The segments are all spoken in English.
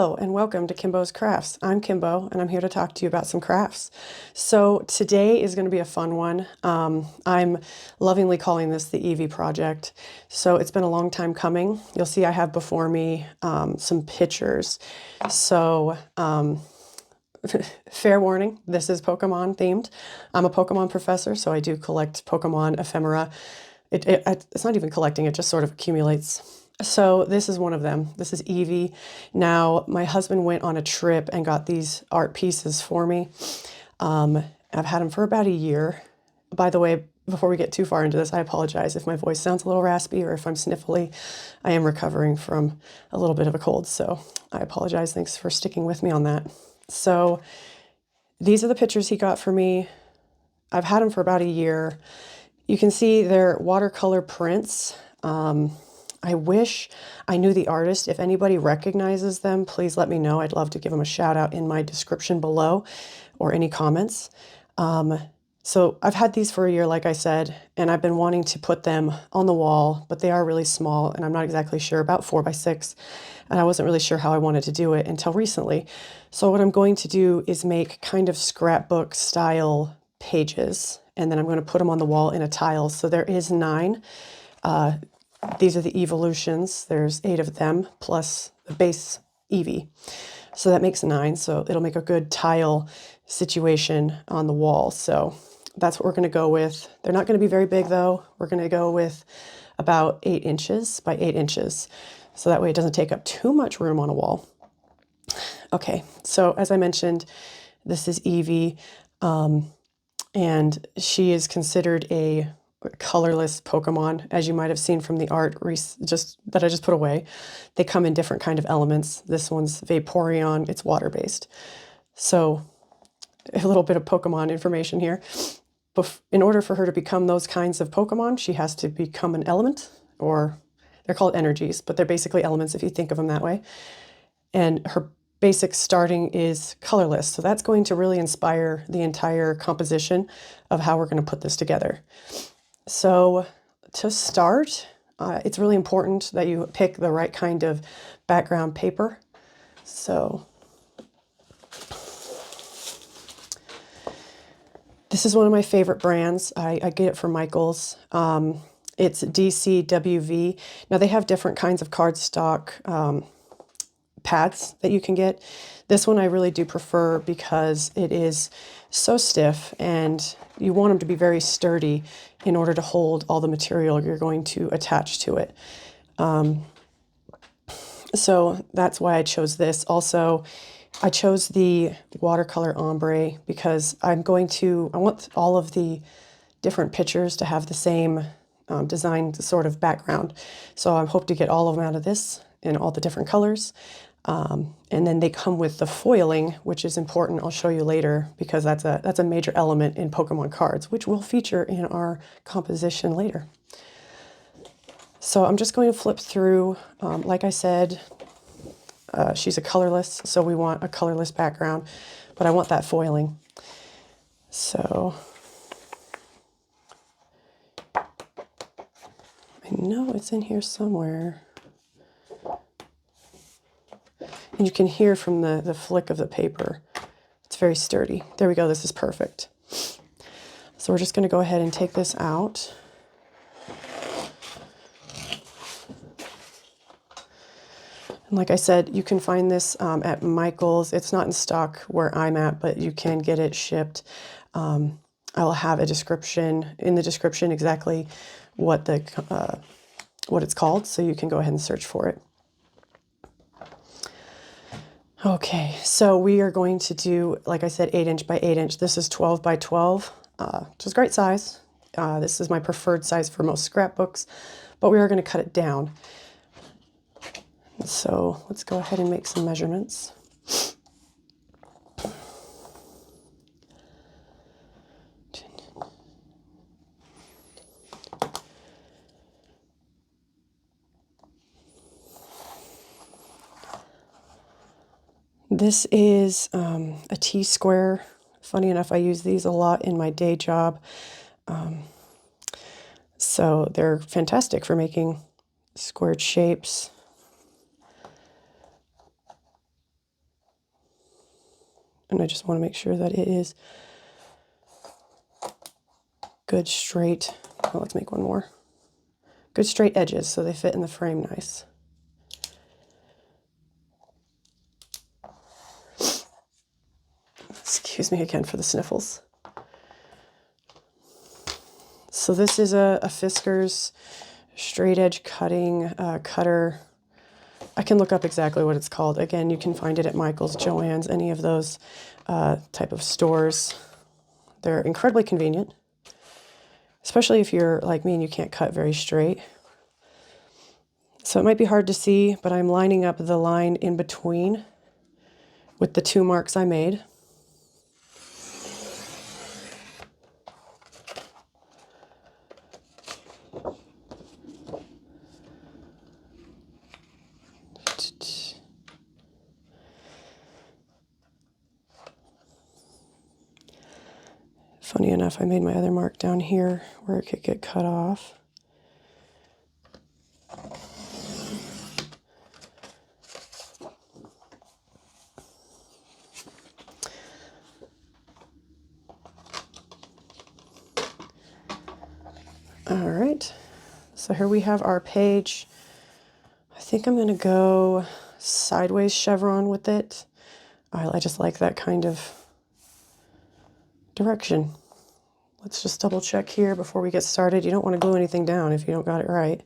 Hello and welcome to Kimbo's Crafts. I'm Kimbo and I'm here to talk to you about some crafts. So today is going to be a fun one. I'm lovingly calling this the Eevee Project. So it's been a long time coming. You'll see I have before me some pictures. So fair warning, this is Pokemon themed. I'm a Pokemon professor, so I do collect Pokemon ephemera. It's not even collecting, it just sort of accumulates. So this is one of them. This is Eevee. Now, my husband went on a trip and got these art pieces for me. I've had them for about a year. By the way, before we get too far into this, I apologize if my voice sounds a little raspy or if I'm sniffly. I am recovering from a little bit of a cold, so I apologize. Thanks for sticking with me on that. So these are the pictures he got for me. I've had them for about a year. You can see they're watercolor prints. I wish I knew the artist. If anybody recognizes them, please let me know. I'd love to give them a shout out in my description below or any comments. So I've had these for a year, like I said, and I've been wanting to put them on the wall, but they are really small and I'm not exactly sure, about 4x6. And I wasn't really sure how I wanted to do it until recently. So what I'm going to do is make kind of scrapbook style pages, and then I'm going to put them on the wall in a tile. So there is 9. These are the evolutions. There's 8 of them plus the base Eevee. So that makes 9. So it'll make a good tile situation on the wall. So that's what we're going to go with. They're not going to be very big though. We're going to go with about 8 inches by 8 inches. So that way it doesn't take up too much room on a wall. Okay, so as I mentioned, this is Eevee, and she is considered a colorless Pokemon, as you might have seen from the art that I just put away. They come in different kind of elements. This one's Vaporeon, it's water-based. So a little bit of Pokemon information here. In order for her to become those kinds of Pokemon, she has to become an element, or they're called energies, but they're basically elements if you think of them that way. And her basic starting is colorless. So that's going to really inspire the entire composition of how we're going to put this together. So to start, it's really important that you pick the right kind of background paper. So this is one of my favorite brands. I get it from Michael's. It's DCWV. Now they have different kinds of cardstock pads that you can get. This one I really do prefer because it is so stiff and you want them to be very sturdy in order to hold all the material you're going to attach to it. So that's why I chose this. Also, I chose the Watercolor Ombre because I want all of the different pictures to have the same design sort of background. So I hope to get all of them out of this in all the different colors. And then they come with the foiling, which is important. I'll show you later because that's a major element in Pokemon cards, which will feature in our composition later. So I'm just going to flip through. Like I said, she's a colorless, so we want a colorless background, but I want that foiling. So I know it's in here somewhere. And you can hear from the flick of the paper. It's very sturdy. There we go. This is perfect. So we're just going to go ahead and take this out. And like I said, you can find this at Michael's. It's not in stock where I'm at, but you can get it shipped. I'll have a description in the description exactly what it's called, so you can go ahead and search for it. Okay, so we are going to do, like I said, 8 inch by 8 inch. This is 12 by 12, which is great size. This is my preferred size for most scrapbooks, but we are going to cut it down. So let's go ahead and make some measurements. This is a T-square. Funny enough, I use these a lot in my day job. So they're fantastic for making squared shapes. and I just want to make sure that it is good straight. Well, let's make one more. Good straight edges so they fit in the frame nice. Excuse me again for the sniffles. So this is a Fiskars straight edge cutting cutter. I can look up exactly what it's called. Again, you can find it at Michael's, Joann's, any of those type of stores. They're incredibly convenient, especially if you're like me and you can't cut very straight. So it might be hard to see, but I'm lining up the line in between with the 2 marks I made. Funny enough, I made my other mark down here where it could get cut off. All right, so here we have our page. I think I'm going to go sideways chevron with it. I just like that kind of direction. Let's just double check here before we get started. You don't want to glue anything down if you don't got it right.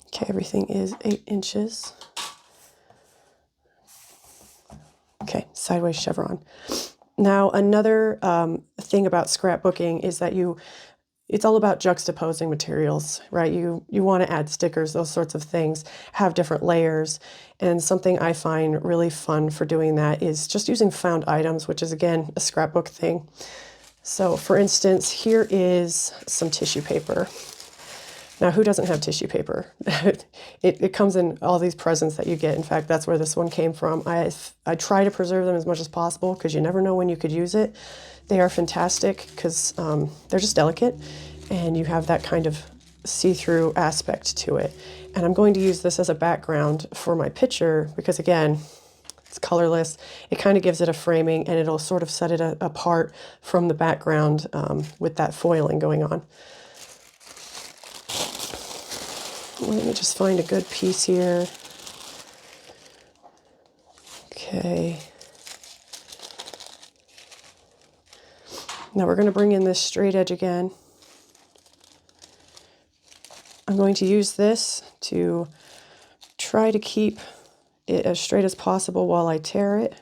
Okay, everything is 8 inches. Okay, sideways chevron. Now, another thing about scrapbooking is that it's all about juxtaposing materials, right? You want to add stickers, those sorts of things, have different layers. And something I find really fun for doing that is just using found items, which is, again, a scrapbook thing. So, for instance, here is some tissue paper. Now, who doesn't have tissue paper? It comes in all these presents that you get. In fact, that's where this one came from. I try to preserve them as much as possible because you never know when you could use it. They are fantastic because they're just delicate and you have that kind of see-through aspect to it. And I'm going to use this as a background for my picture because, again, it's colorless. It kind of gives it a framing and it'll sort of set it apart from the background with that foiling going on. Let me just find a good piece here. Okay. Now we're going to bring in this straight edge again. I'm going to use this to try to keep it as straight as possible while I tear it.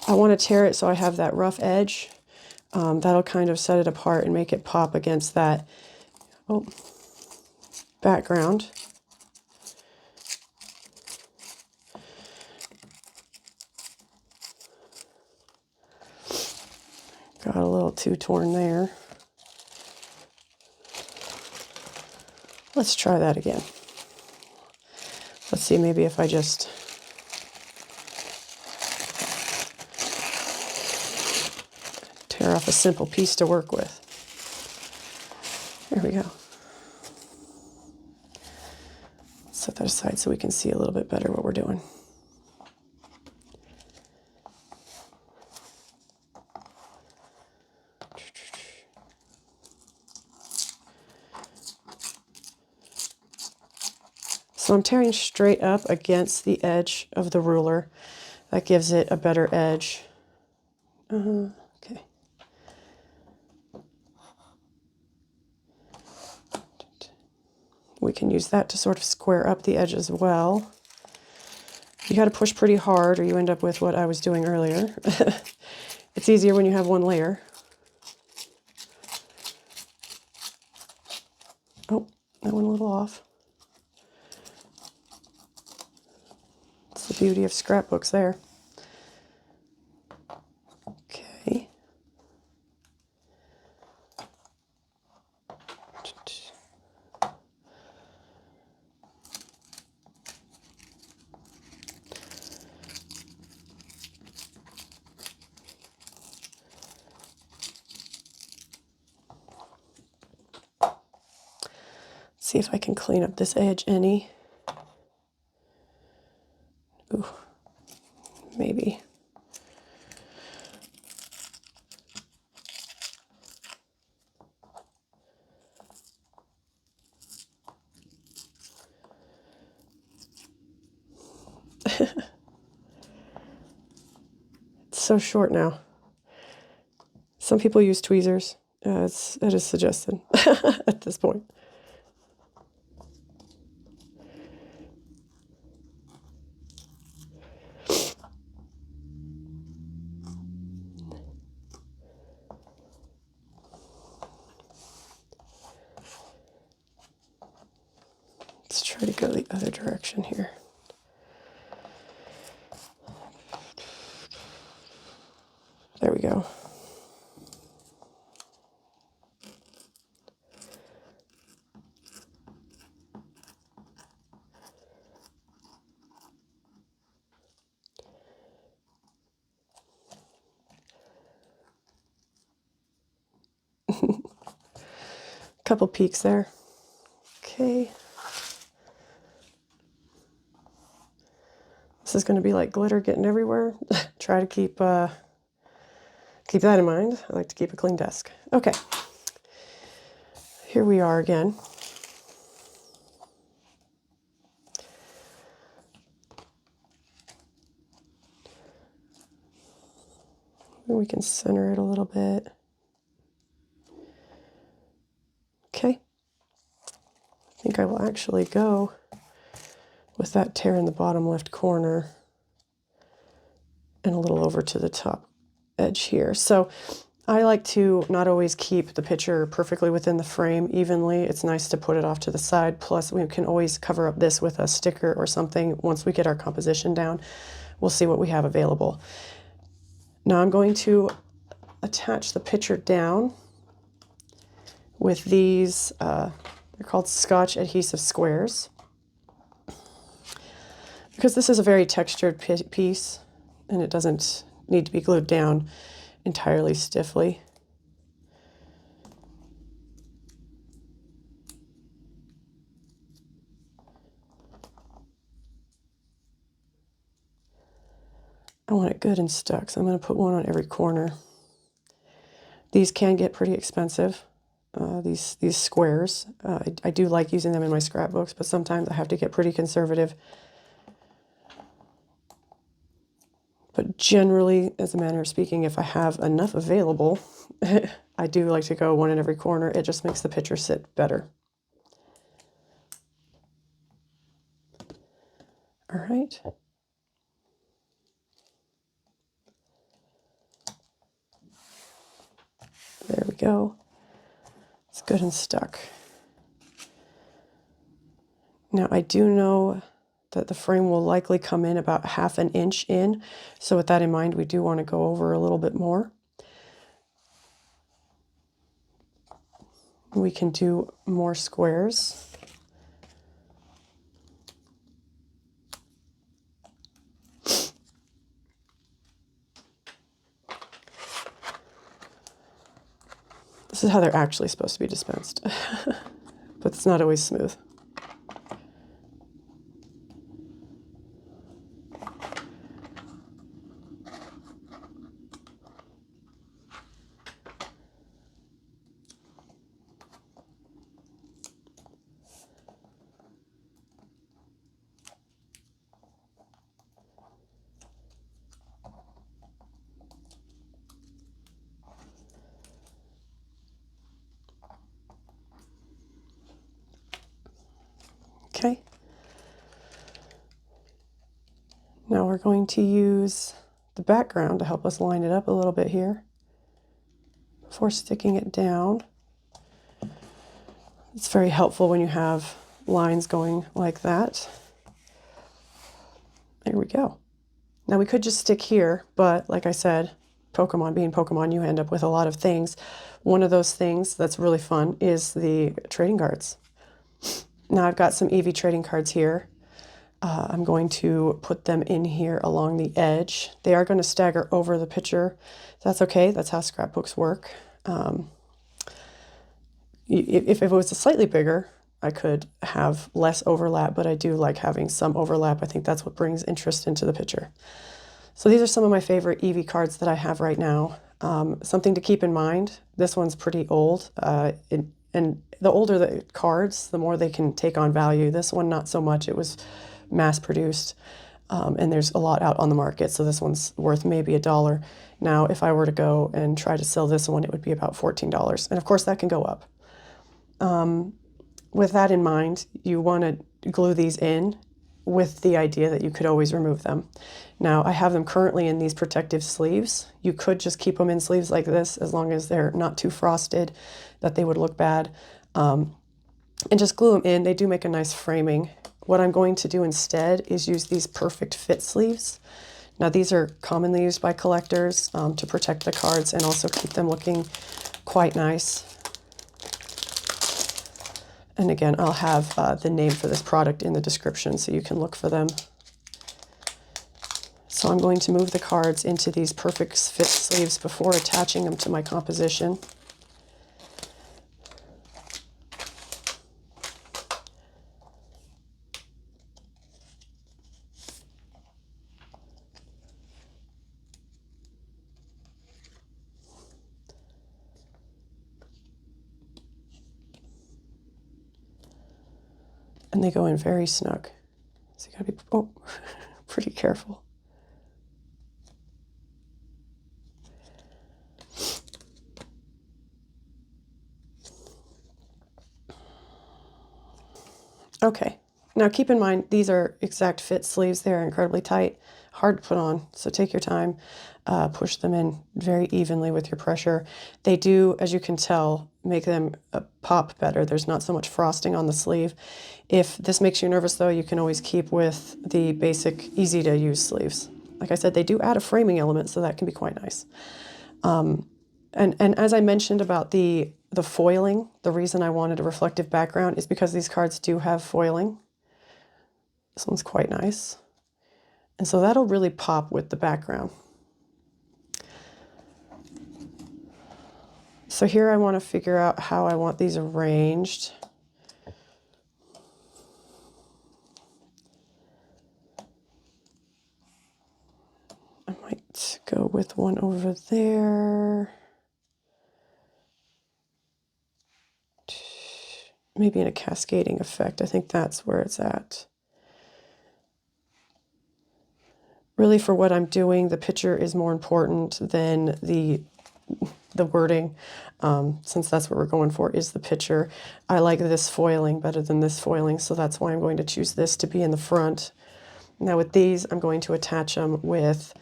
I want to tear it so I have that rough edge. That'll kind of set it apart and make it pop against that background. Got a little too torn there. Let's try that again. Let's see, maybe if I just tear off a simple piece to work with. There we go. Set that aside so we can see a little bit better what we're doing. So I'm tearing straight up against the edge of the ruler. That gives it a better edge. Okay. We can use that to sort of square up the edge as well. You got to push pretty hard or you end up with what I was doing earlier. It's easier when you have one layer. Oh, that went a little off. It's the beauty of scrapbooks there. Okay. See if I can clean up this edge any. Ooh, maybe. It's so short now. Some people use tweezers. It is suggested at this point. Let's try to go the other direction here. There we go. Couple peaks there. Okay. This is going to be like glitter getting everywhere. Try to keep that in mind. I like to keep a clean desk. Okay. Here we are again. We can center it a little bit. Okay. I think I will actually go with that tear in the bottom left corner and a little over to the top edge here. So I like to not always keep the picture perfectly within the frame evenly. It's nice to put it off to the side. Plus, we can always cover up this with a sticker or something. Once we get our composition down, we'll see what we have available. Now I'm going to attach the picture down with these, they're called Scotch adhesive squares. Because this is a very textured piece and it doesn't need to be glued down entirely stiffly. I want it good and stuck, so I'm going to put one on every corner. These can get pretty expensive, these squares. I do like using them in my scrapbooks, but sometimes I have to get pretty conservative. But generally, as a manner of speaking, if I have enough available, I do like to go one in every corner. It just makes the picture sit better. All right. There we go. It's good and stuck. Now I do know that the frame will likely come in about 1/2 inch in. So with that in mind, we do want to go over a little bit more. We can do more squares. This is how they're actually supposed to be dispensed, but it's not always smooth. Okay. Now we're going to use the background to help us line it up a little bit here before sticking it down. It's very helpful when you have lines going like that. There we go. Now we could just stick here, but like I said, Pokemon being Pokemon, you end up with a lot of things. One of those things that's really fun is the trading cards. Now I've got some Eevee trading cards here. I'm going to put them in here along the edge. They are going to stagger over the picture. That's okay. That's how scrapbooks work. If it was slightly bigger, I could have less overlap, but I do like having some overlap. I think that's what brings interest into the picture. So these are some of my favorite Eevee cards that I have right now. Something to keep in mind, this one's pretty old, and the older the cards, the more they can take on value. This one, not so much. It was mass produced, and there's a lot out on the market, so this one's worth maybe $1. Now, if I were to go and try to sell this one, it would be about $14, and of course that can go up. With that in mind, you want to glue these in with the idea that you could always remove them. Now, I have them currently in these protective sleeves. You could just keep them in sleeves like this as long as they're not too frosted, that they would look bad. And just glue them in. They do make a nice framing. What I'm going to do instead is use these perfect fit sleeves. Now, these are commonly used by collectors to protect the cards and also keep them looking quite nice. And again, I'll have the name for this product in the description so you can look for them. So I'm going to move the cards into these perfect fit sleeves before attaching them to my composition. And they go in very snug. So you gotta be pretty careful. Okay, now keep in mind, these are exact fit sleeves. They're incredibly tight, hard to put on, so take your time. Push them in very evenly with your pressure. They do, as you can tell, make them pop better. There's not so much frosting on the sleeve. If this makes you nervous, though, you can always keep with the basic, easy-to-use sleeves. Like I said, they do add a framing element, so that can be quite nice. And as I mentioned about the foiling, the reason I wanted a reflective background is because these cards do have foiling. This one's quite nice. And so that'll really pop with the background. So here I want to figure out how I want these arranged. I might go with one over there. Maybe in a cascading effect. I think that's where it's at. Really, for what I'm doing, the picture is more important than the wording, since that's what we're going for, is the picture. I like this foiling better than this foiling, so that's why I'm going to choose this to be in the front. Now with these, I'm going to attach them with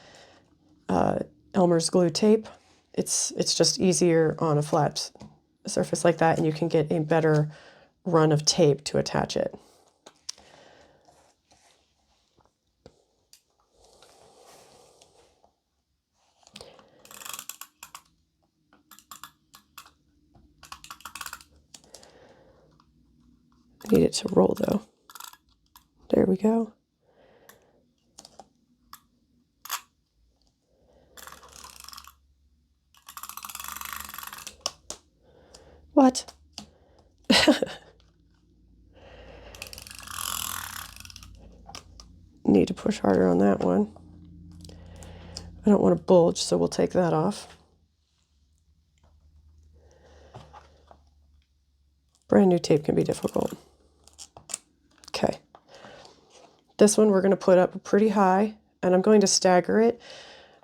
Elmer's glue tape. It's just easier on a flat surface like that, and you can get a better run of tape to attach it. I need it to roll though. There we go. What? Need to push harder on that one. I don't want to bulge, so we'll take that off. Brand new tape can be difficult. Okay. This one we're going to put up pretty high, and I'm going to stagger it,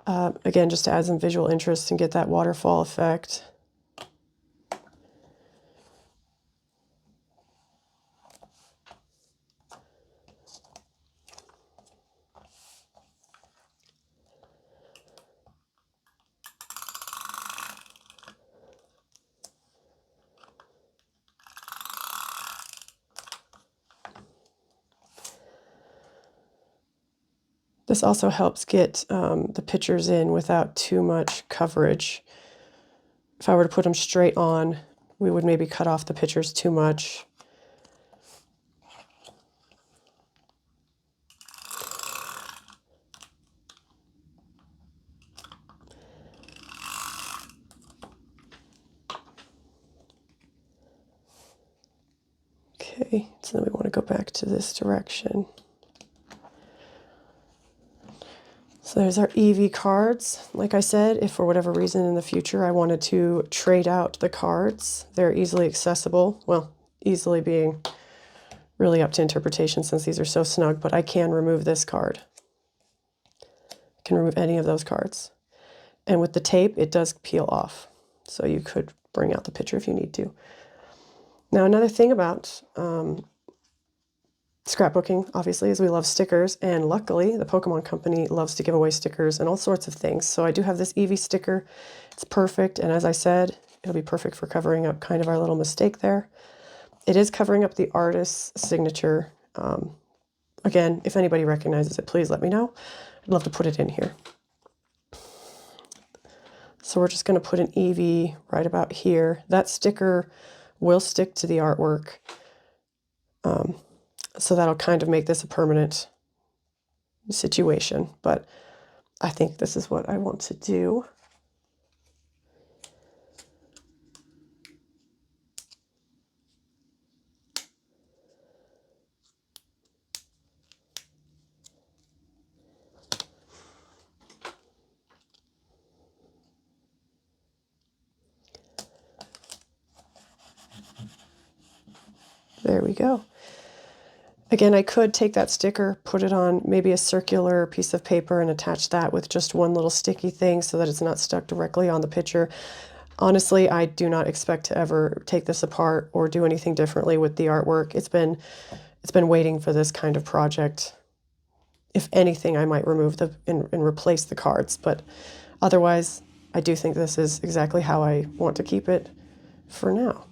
again, just to add some visual interest and get that waterfall effect. This also helps get the pictures in without too much coverage. If I were to put them straight on, we would maybe cut off the pictures too much. Okay, so then we want to go back to this direction. So there's our Eevee cards. Like I said, if for whatever reason in the future I wanted to trade out the cards, they're easily accessible. Well, easily being really up to interpretation since these are so snug, but I can remove this card. I can remove any of those cards. And with the tape, it does peel off. So you could bring out the picture if you need to. Now, another thing about scrapbooking, obviously, is we love stickers, and luckily the Pokemon Company loves to give away stickers and all sorts of things. So I do have this Eevee sticker. It's perfect, and as I said, it'll be perfect for covering up kind of our little mistake there. It is covering up the artist's signature. Again, if anybody recognizes it, please let me know. I'd love to put it in here. So we're just going to put an Eevee right about here. That sticker will stick to the artwork. So that'll kind of make this a permanent situation, but I think this is what I want to do. There we go. Again, I could take that sticker, put it on maybe a circular piece of paper and attach that with just one little sticky thing so that it's not stuck directly on the picture. Honestly, I do not expect to ever take this apart or do anything differently with the artwork. It's been waiting for this kind of project. If anything, I might remove and replace the cards, but otherwise, I do think this is exactly how I want to keep it for now.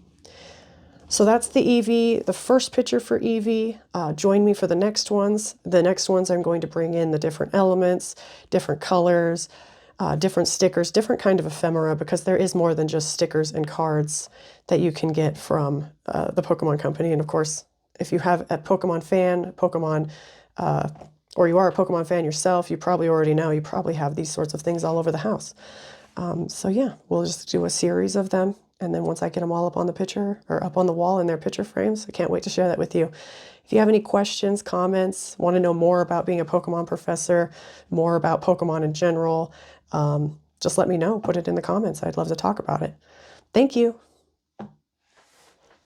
So that's the Eevee, the first picture for Eevee. Join me for the next ones. The next ones I'm going to bring in the different elements, different colors, different stickers, different kind of ephemera, because there is more than just stickers and cards that you can get from the Pokemon Company. And of course, if you have a Pokemon fan, or you are a Pokemon fan yourself, you probably already know, you probably have these sorts of things all over the house. So yeah, we'll just do a series of them. And then once I get them all up on the picture or up on the wall in their picture frames, I can't wait to share that with you. If you have any questions, comments, want to know more about being a Pokemon professor, more about Pokemon in general, just let me know. Put it in the comments. I'd love to talk about it. Thank you.